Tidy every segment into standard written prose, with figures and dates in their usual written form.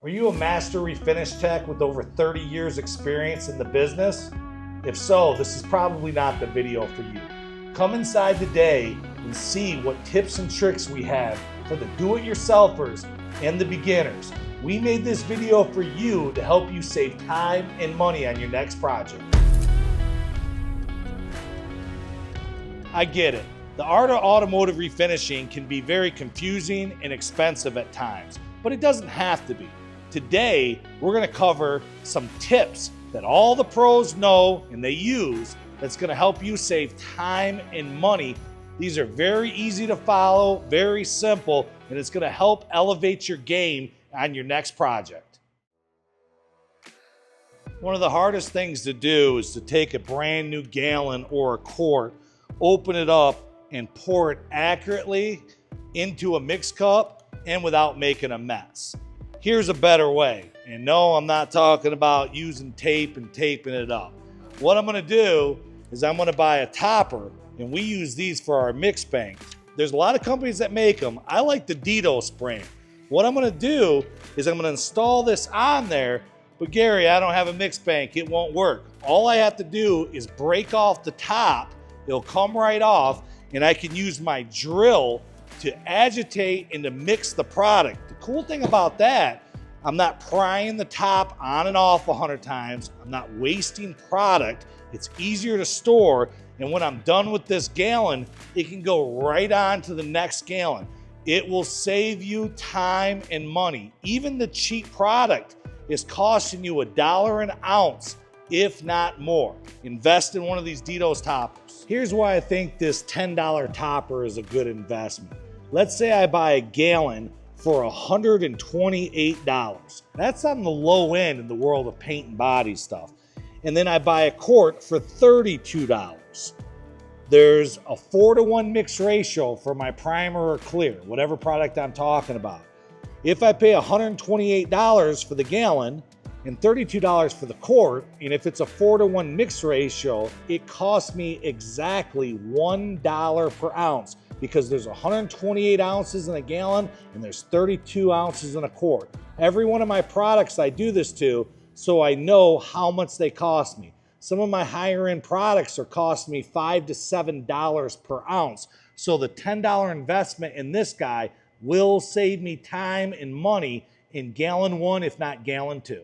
Are you a master refinish tech with over 30 years experience in the business? If so, this is probably not the video for you. Come inside today and see what tips and tricks we have for the do-it-yourselfers and the beginners. We made this video for you to help you save time and money on your next project. I get it. The art of automotive refinishing can be very confusing and expensive at times, but it doesn't have to be. Today, we're going to cover some tips that all the pros know and they use that's going to help you save time and money. These are very easy to follow, very simple, and it's going to help elevate your game on your next project. One of the hardest things to do is to take a brand new gallon or a quart, open it up, and pour it accurately into a mix cup and without making a mess. Here's a better way. And no, I'm not talking about using tape and taping it up. What I'm gonna do is I'm gonna buy a topper, and we use these for our mix bank. There's a lot of companies that make them. I like the Dedoes brand. What I'm gonna do is I'm gonna install this on there, but Gary, I don't have a mix bank, it won't work. All I have to do is break off the top, it'll come right off, and I can use my drill to agitate and to mix the product. The cool thing about that, I'm not prying the top on and off 100 times. I'm not wasting product. It's easier to store. And when I'm done with this gallon, it can go right on to the next gallon. It will save you time and money. Even the cheap product is costing you $1 an ounce, if not more. Invest in one of these Dedoes toppers. Here's why I think this $10 topper is a good investment. Let's say I buy a gallon for $128. That's on the low end in the world of paint and body stuff. And then I buy a quart for $32. There's a 4-to-1 mix ratio for my primer or clear, whatever product I'm talking about. If I pay $128 for the gallon and $32 for the quart, and if it's a 4-to-1 mix ratio, it costs me exactly $1 per ounce, because there's 128 ounces in a gallon and there's 32 ounces in a quart. Every one of my products I do this to, so I know how much they cost me. Some of my higher end products are costing me $5 to $7 per ounce. So the $10 investment in this guy will save me time and money in gallon 1, if not gallon 2.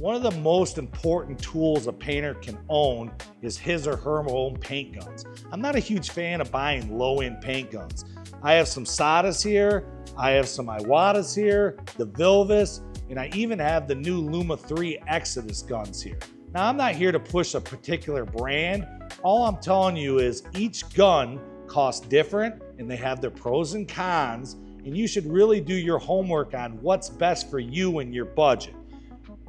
One of the most important tools a painter can own is his or her own paint guns. I'm not a huge fan of buying low-end paint guns. I have some Sadas here, I have some Iwatas here, the Vilvis, and I even have the new Luma 3 Exodus guns here. Now, I'm not here to push a particular brand. All I'm telling you is each gun costs different and they have their pros and cons, and you should really do your homework on what's best for you and your budget.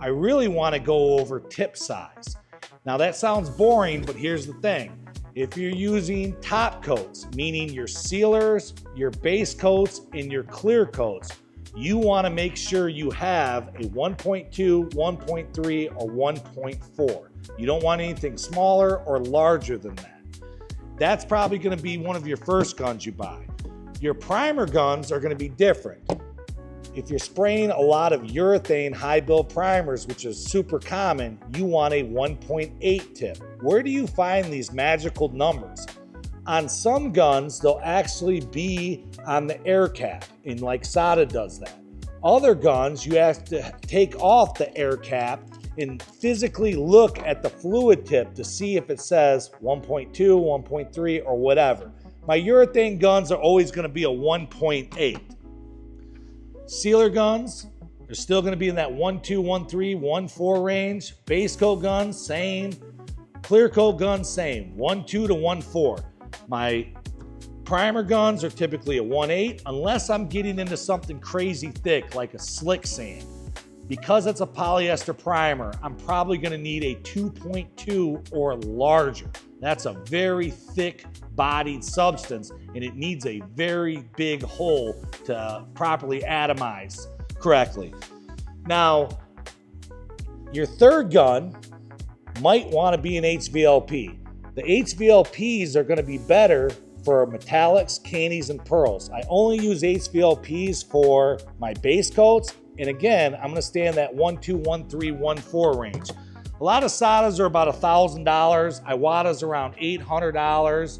I really want to go over tip size. Now that sounds boring, but here's the thing. If you're using top coats, meaning your sealers, your base coats, and your clear coats, you want to make sure you have a 1.2, 1.3, or 1.4. You don't want anything smaller or larger than that. That's probably going to be one of your first guns you buy. Your primer guns are going to be different. If you're spraying a lot of urethane high build primers, which is super common, you want a 1.8 tip. Where do you find these magical numbers? On some guns, they'll actually be on the air cap, and like Sada does that. Other guns, you have to take off the air cap and physically look at the fluid tip to see if it says 1.2, 1.3, or whatever. My urethane guns are always going to be a 1.8. Sealer guns, they're still going to be in that 1.2, 1.3, 1.4 range. Base coat guns, same. Clear coat guns, same. 1.2 to 1.4. My primer guns are typically a 1.8, unless I'm getting into something crazy thick like a slick sand. Because it's a polyester primer, I'm probably going to need a 2.2 or larger. That's a very thick bodied substance, and it needs a very big hole to properly atomize correctly. Now, your third gun might want to be an HVLP. The HVLPs are going to be better for metallics, candies, and pearls. I only use HVLPs for my base coats. And again, I'm gonna stay in that 1.2, 1.3, 1.4 range. A lot of sodas are about $1,000. Iwata's around $800.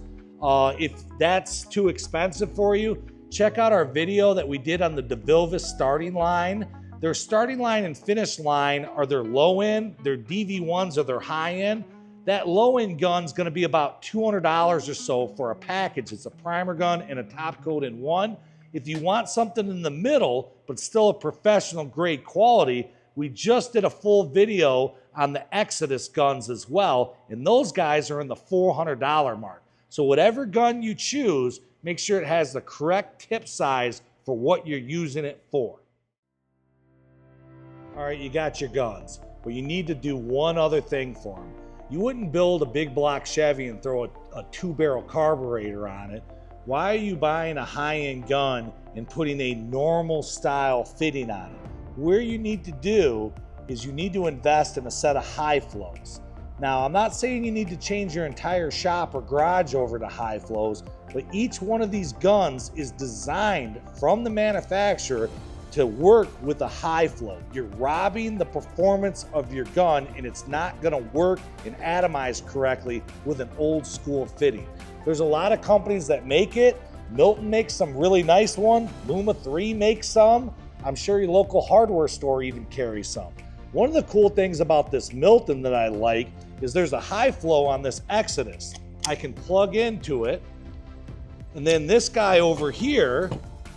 If that's too expensive for you, check out our video that we did on the DeVilvis starting line. Their starting line and finish line are their low end, their DV1s are their high end. That low end gun's gonna be about $200 or so for a package. It's a primer gun and a top coat in one. If you want something in the middle, but still a professional grade quality, we just did a full video on the Exodus guns as well, and those guys are in the $400 mark. So whatever gun you choose, make sure it has the correct tip size for what you're using it for. All right, you got your guns, but you need to do one other thing for them. You wouldn't build a big block Chevy and throw a 2-barrel carburetor on it. Why are you buying a high-end gun and putting a normal style fitting on it? Where you need to do is you need to invest in a set of high flows. Now, I'm not saying you need to change your entire shop or garage over to high flows, but each one of these guns is designed from the manufacturer to work with a high flow. You're robbing the performance of your gun, and it's not gonna work and atomize correctly with an old school fitting. There's a lot of companies that make it. Milton makes some really nice one. Luma 3 makes some. I'm sure your local hardware store even carries some. One of the cool things about this Milton that I like is there's a high flow on this Exodus. I can plug into it. And then this guy over here,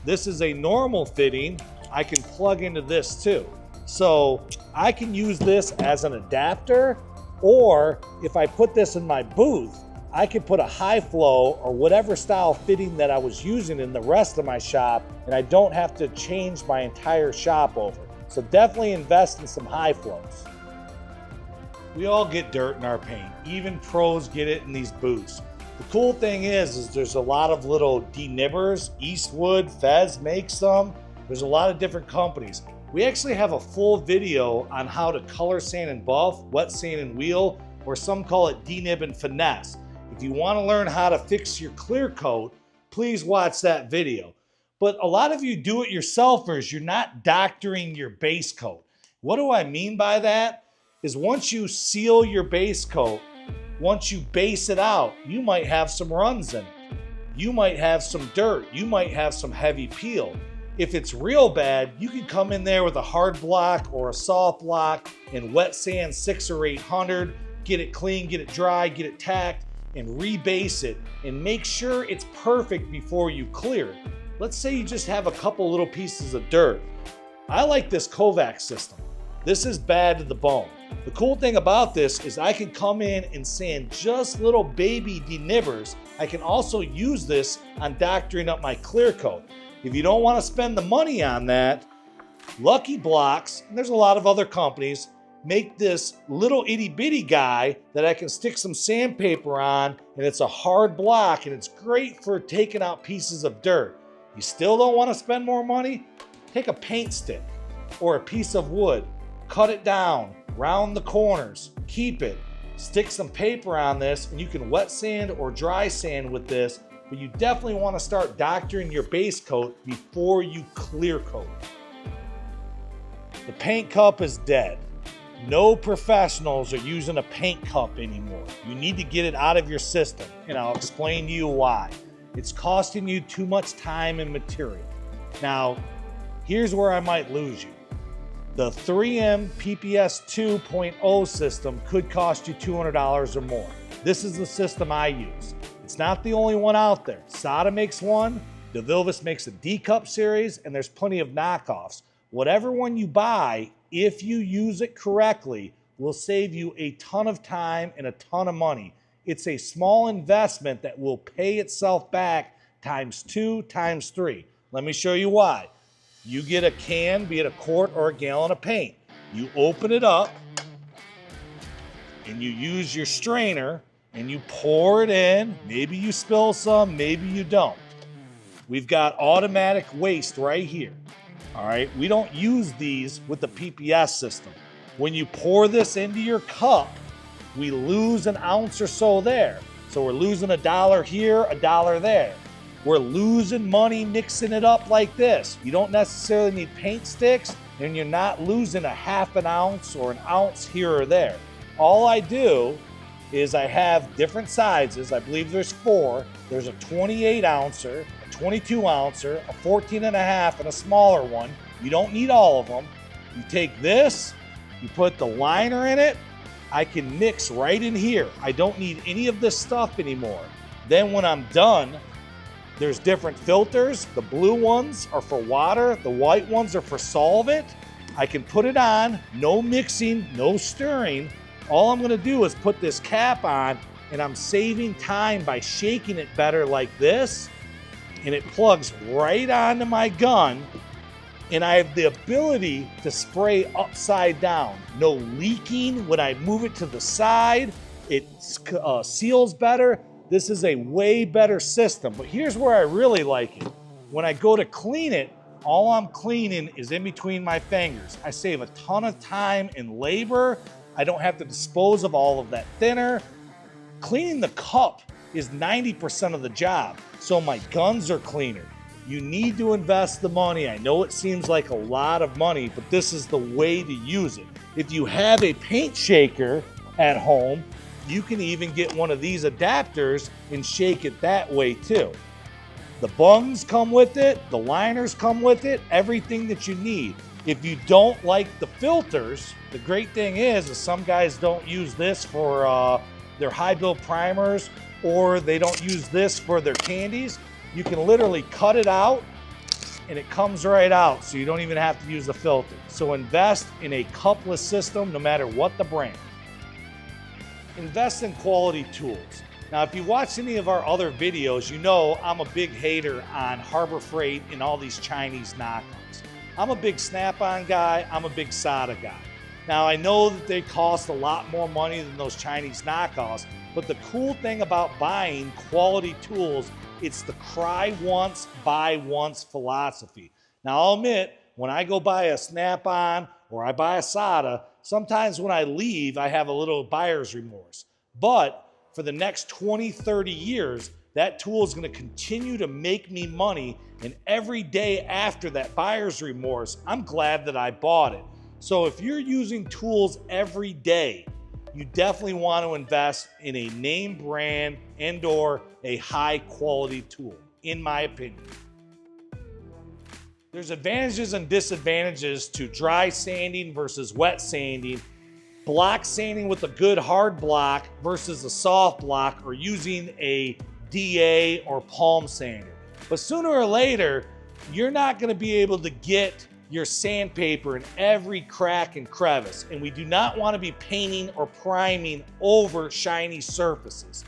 this is a normal fitting. I can plug into this too. So I can use this as an adapter, or if I put this in my booth, I could put a high flow or whatever style fitting that I was using in the rest of my shop, and I don't have to change my entire shop over. So definitely invest in some high flows. We all get dirt in our paint. Even pros get it in these booths. The cool thing is there's a lot of little denibbers. Eastwood, Fez makes some. There's a lot of different companies. We actually have a full video on how to color sand and buff, wet sand and wheel, or some call it denib and finesse. If you want to learn how to fix your clear coat, please watch that video. But a lot of you do-it-yourselfers, you're not doctoring your base coat. What do I mean by that? Is once you seal your base coat, once you base it out, you might have some runs in it. You might have some dirt. You might have some heavy peel. If it's real bad, you can come in there with a hard block or a soft block and wet sand 600 or 800, get it clean, get it dry, get it tacked, and rebase it and make sure it's perfect before you clear it. Let's say you just have a couple little pieces of dirt. I like this Kovac system. This is bad to the bone. The cool thing about this is I can come in and sand just little baby denibbers. I can also use this on doctoring up my clear coat. If you don't want to spend the money on that, Lucky Blocks, and there's a lot of other companies, make this little itty bitty guy that I can stick some sandpaper on, and it's a hard block and it's great for taking out pieces of dirt. You still don't want to spend more money? Take a paint stick or a piece of wood, cut it down, round the corners, keep it, stick some paper on this, and you can wet sand or dry sand with this, but you definitely want to start doctoring your base coat before you clear coat. The paint cup is dead. No professionals are using a paint cup anymore. You need to get it out of your system, and I'll explain to you why. It's costing you too much time and material. Now, here's where I might lose you. The 3M PPS 2.0 system could cost you $200 or more. This is the system I use. It's not the only one out there. Sada makes one, DeVilvis makes a D-Cup series, and there's plenty of knockoffs. Whatever one you buy, if you use it correctly, will save you a ton of time and a ton of money. It's a small investment that will pay itself back times 2, times 3. Let me show you why. You get a can, be it a quart or a gallon of paint. You open it up and you use your strainer and you pour it in. Maybe you spill some, maybe you don't. We've got automatic waste right here. All right, we don't use these with the PPS system. When you pour this into your cup, we lose an ounce or so there. So we're losing $1 here, $1 there. We're losing money mixing it up like this. You don't necessarily need paint sticks, and you're not losing a ½ ounce or an ounce here or there. All I do is I have different sizes. I believe there's 4. There's a 28 ouncer, a 22 ouncer, a 14 and a half, and a smaller one. You don't need all of them. You take this, you put the liner in it. I can mix right in here. I don't need any of this stuff anymore. Then when I'm done, there's different filters. The blue ones are for water. The white ones are for solvent. I can put it on, no mixing, no stirring. All I'm gonna do is put this cap on, and I'm saving time by shaking it better like this, and it plugs right onto my gun, and I have the ability to spray upside down. No leaking when I move it to the side. It seals better. This is a way better system, but here's where I really like it. When I go to clean it, all I'm cleaning is in between my fingers. I save a ton of time and labor. I don't have to dispose of all of that thinner. Cleaning the cup is 90% of the job, so my guns are cleaner. You need to invest the money. I know it seems like a lot of money, but this is the way to use it. If you have a paint shaker at home, you can even get one of these adapters and shake it that way too. The bungs come with it, the liners come with it, everything that you need. If you don't like the filters, the great thing is some guys don't use this for their high build primers, or they don't use this for their candies. You can literally cut it out and it comes right out, so you don't even have to use the filter. So invest in a cupless system no matter what the brand. Invest in quality tools. Now, if you watch any of our other videos, you know I'm a big hater on Harbor Freight and all these Chinese knockoffs. I'm a big Snap-on guy, I'm a big SATA guy. Now, I know that they cost a lot more money than those Chinese knockoffs, but the cool thing about buying quality tools, it's the cry once, buy once philosophy. Now, I'll admit, when I go buy a Snap-on or I buy a SATA, sometimes when I leave, I have a little buyer's remorse. But for the next 20, 30 years, that tool is going to continue to make me money. And every day after that buyer's remorse, I'm glad that I bought it. So if you're using tools every day, you definitely want to invest in a name brand and/or a high quality tool, in my opinion. There's advantages and disadvantages to dry sanding versus wet sanding, block sanding with a good hard block versus a soft block, or using a DA or palm sander. But sooner or later, you're not going to be able to get your sandpaper in every crack and crevice, and we do not want to be painting or priming over shiny surfaces.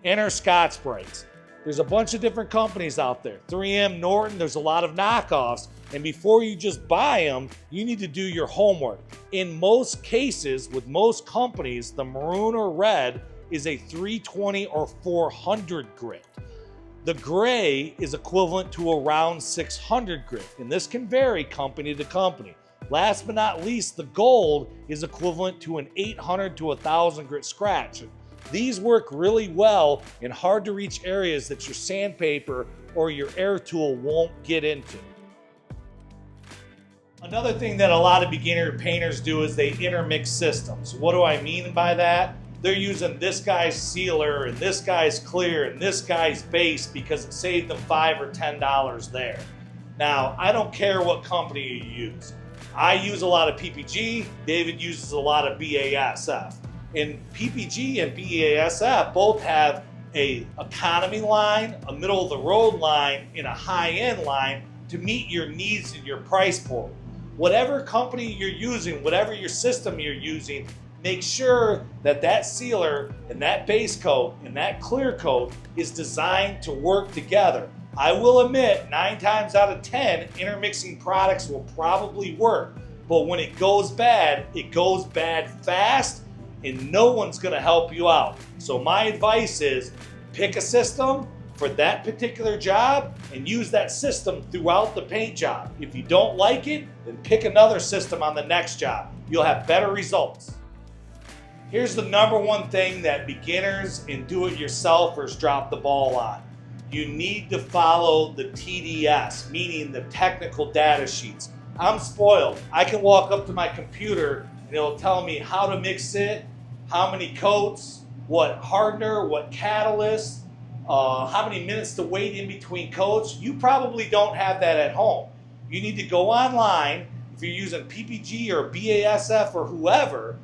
Enter Scotch-Brites. There's a bunch of different companies out there. 3M, Norton, there's a lot of knockoffs. And before you just buy them, you need to do your homework. In most cases, with most companies, the maroon or red is a 320 or 400 grit. The gray is equivalent to around 600 grit, and this can vary company to company. Last but not least, the gold is equivalent to an 800 to 1000 grit scratch. These work really well in hard to reach areas that your sandpaper or your air tool won't get into. Another thing that a lot of beginner painters do is they intermix systems. What do I mean by that? They're using this guy's sealer and this guy's clear and this guy's base because it saved them $5 or $10 there. Now, I don't care what company you use. I use a lot of PPG, David uses a lot of BASF. And PPG and BASF both have a economy line, a middle of the road line, and a high-end line to meet your needs and your price point. Whatever company you're using, whatever your system you're using, make sure that that sealer and that base coat and that clear coat is designed to work together. I will admit, 9 times out of 10, intermixing products will probably work. But when it goes bad fast, and no one's gonna help you out. So my advice is pick a system for that particular job and use that system throughout the paint job. If you don't like it, then pick another system on the next job. You'll have better results. Here's the #1 thing that beginners and do-it-yourselfers drop the ball on. You need to follow the TDS, meaning the technical data sheets. I'm spoiled. I can walk up to my computer and it'll tell me how to mix it, how many coats, what hardener, what catalyst, how many minutes to wait in between coats. You probably don't have that at home. You need to go online. If you're using PPG or BASF or whoever,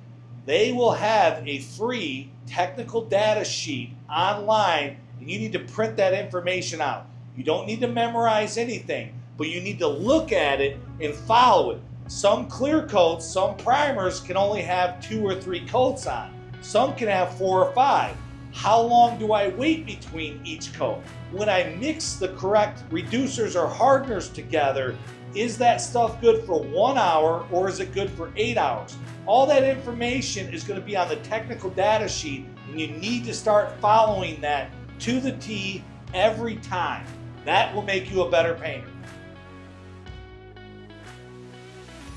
they will have a free technical data sheet online, and you need to print that information out. You don't need to memorize anything, but you need to look at it and follow it. Some clear coats, some primers can only have 2 or 3 coats on. Some can have 4 or 5. How long do I wait between each coat? When I mix the correct reducers or hardeners together, is that stuff good for 1 hour or is it good for 8 hours? All that information is going to be on the technical data sheet, and you need to start following that to the T every time. That will make you a better painter.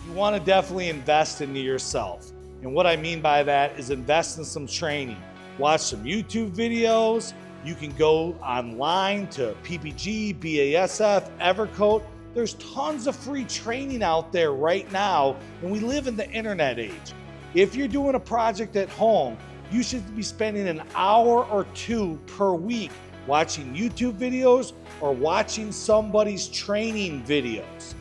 You want to definitely invest into yourself. And what I mean by that is invest in some training. Watch some YouTube videos. You can go online to PPG, BASF, Evercoat. There's tons of free training out there right now, and we live in the internet age. If you're doing a project at home, you should be spending an hour or 2 per week watching YouTube videos or watching somebody's training videos.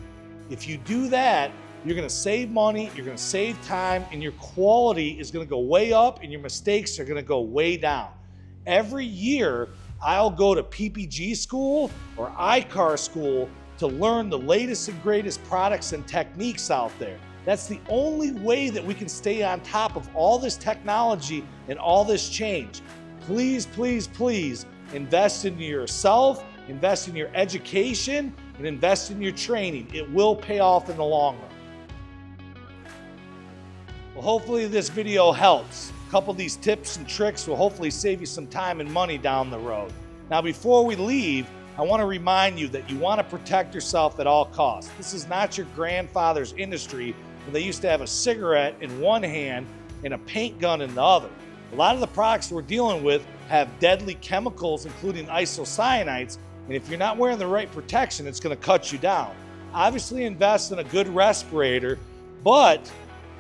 If you do that, you're gonna save money, you're gonna save time, and your quality is gonna go way up and your mistakes are gonna go way down. Every year, I'll go to PPG school or iCar school to learn the latest and greatest products and techniques out there. That's the only way that we can stay on top of all this technology and all this change. Please, please, please invest in yourself, invest in your education, and invest in your training. It will pay off in the long run. Well, hopefully this video helps. A couple of these tips and tricks will hopefully save you some time and money down the road. Now, before we leave, I want to remind you that you want to protect yourself at all costs. This is not your grandfather's industry when they used to have a cigarette in one hand and a paint gun in the other. A lot of the products we're dealing with have deadly chemicals, including isocyanides, and if you're not wearing the right protection, it's going to cut you down. Obviously, invest in a good respirator, but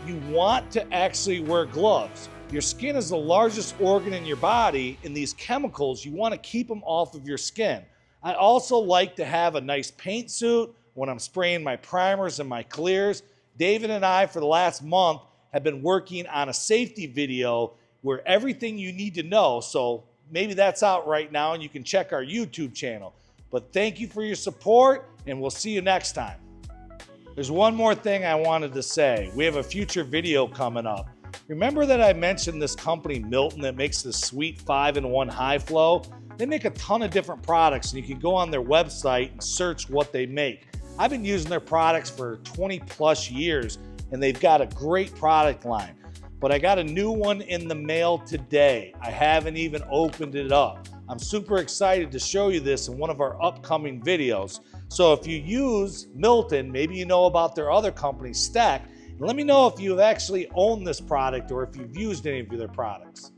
you want to actually wear gloves. Your skin is the largest organ in your body, and these chemicals, you want to keep them off of your skin. I also like to have a nice paint suit when I'm spraying my primers and my clears. David and I, for the last month, have been working on a safety video where everything you need to know, so maybe that's out right now and you can check our YouTube channel. But thank you for your support, and we'll see you next time. There's one more thing I wanted to say. We have a future video coming up. Remember that I mentioned this company, Milton, that makes this sweet 5-in-1 high flow? They make a ton of different products, and you can go on their website and search what they make. I've been using their products for 20 plus years, and they've got a great product line. But I got a new one in the mail today. I haven't even opened it up. I'm super excited to show you this in one of our upcoming videos. So if you use Milton, maybe you know about their other company, Stack, and let me know if you've actually owned this product or if you've used any of their products.